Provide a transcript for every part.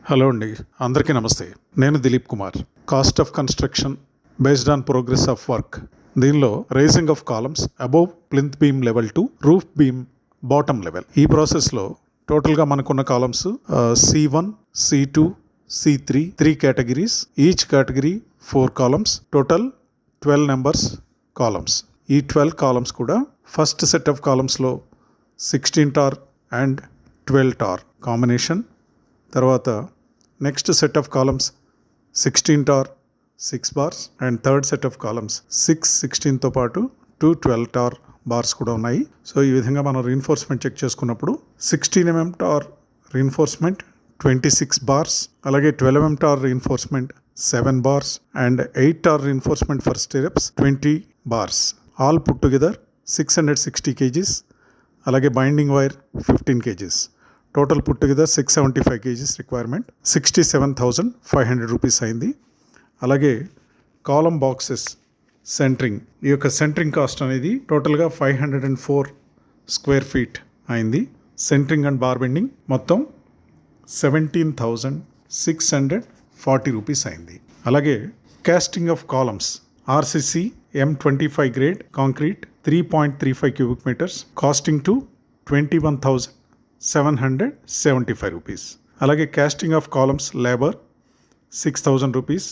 Hello అండి, అందరికీ నమస్తే. నేను Dilip Kumar. Cost of construction based on progress of work. దీనిలో raising of columns above plinth beam level to roof beam bottom level. ఈ ప్రాసెస్లో టోటల్గా మనకున్న columns C1, C2, C3 3 categories. Each category 4 columns. Total 12 numbers columns. ఈ 12 columns కూడా first set of కాలమ్స్లో 16 tor and 12 tor combination. తర్వాత next set of columns 16 tor 6 bars and third set of columns 16తో పాటు 12 torr bars కూడా ఉన్నాయి. So ఈ విధంగా మనం రీన్ఫోర్స్మెంట్ చెక్ చేసుకున్నప్పుడు 16 mm టార్ రీన్ఫోర్స్మెంట్ 26 బార్స్, అలాగే 12 mm tor reinforcement 7 bars and 8 tor reinforcement for stirrups 20 bars. All put together 660 kgs. అలాగే binding wire 15 kgs. Total put together 675 kgs requirement. 67,500 rupees అయింది. అలాగే కాలమ్ బాక్సెస్ సెంటరింగ్, ఈ యొక్క centering cost అనేది టోటల్గా 504 square feet అయింది. Centering and bar bending మొత్తం 17,640 rupees అయింది. అలాగే casting of columns RCC M25 grade concrete 3.35 cubic meters casting to 21,775 rupees. అలాగే casting of columns labour 6,000 rupees.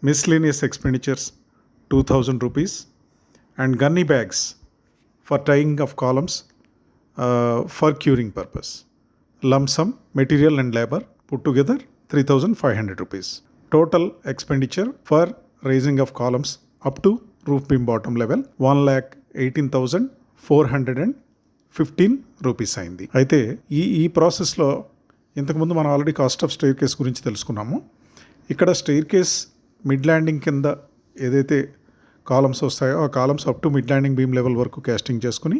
Miscellaneous expenditures 2,000 rupees. And gunny bags for tying of columns for curing purpose. Lump sum material and labour put together 3,500 rupees. Total expenditure for raising of columns up to roof beam bottom level 1,18,415 rupees అయింది. అయితే ఈ ప్రాసెస్లో ఇంతకుముందు మనం already cost of stair case గురించి తెలుసుకున్నాము. ఇక్కడ stair case mid landing కింద ఏదైతే కాలమ్స్ వస్తాయో ఆ columns up to mid landing beam level వరకు కాస్టింగ్ చేసుకుని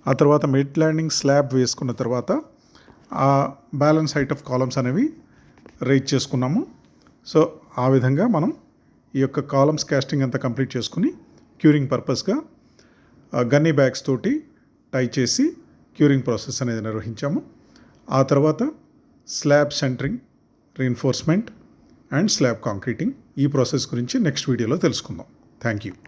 ఆ తర్వాత మిడ్ ల్యాండింగ్ స్లాబ్ వేసుకున్న తర్వాత ఆ బ్యాలెన్స్ హైట్ ఆఫ్ కాలమ్స్ అనేవి రేట్ చేసుకున్నాము. సో ఆ విధంగా మనం ఈ యొక్క కాలమ్స్ కాస్టింగ్ అంతా కంప్లీట్ చేసుకుని క్యూరింగ్ పర్పస్గా గన్నీ బ్యాగ్స్ తోటి టై చేసి క్యూరింగ్ ప్రాసెస్ అనేది నిర్వహించాము. ఆ తర్వాత slab centering, reinforcement and slab concreting, ఈ ప్రాసెస్ గురించి నెక్స్ట్ వీడియోలో తెలుసుకుందాం. Thank you.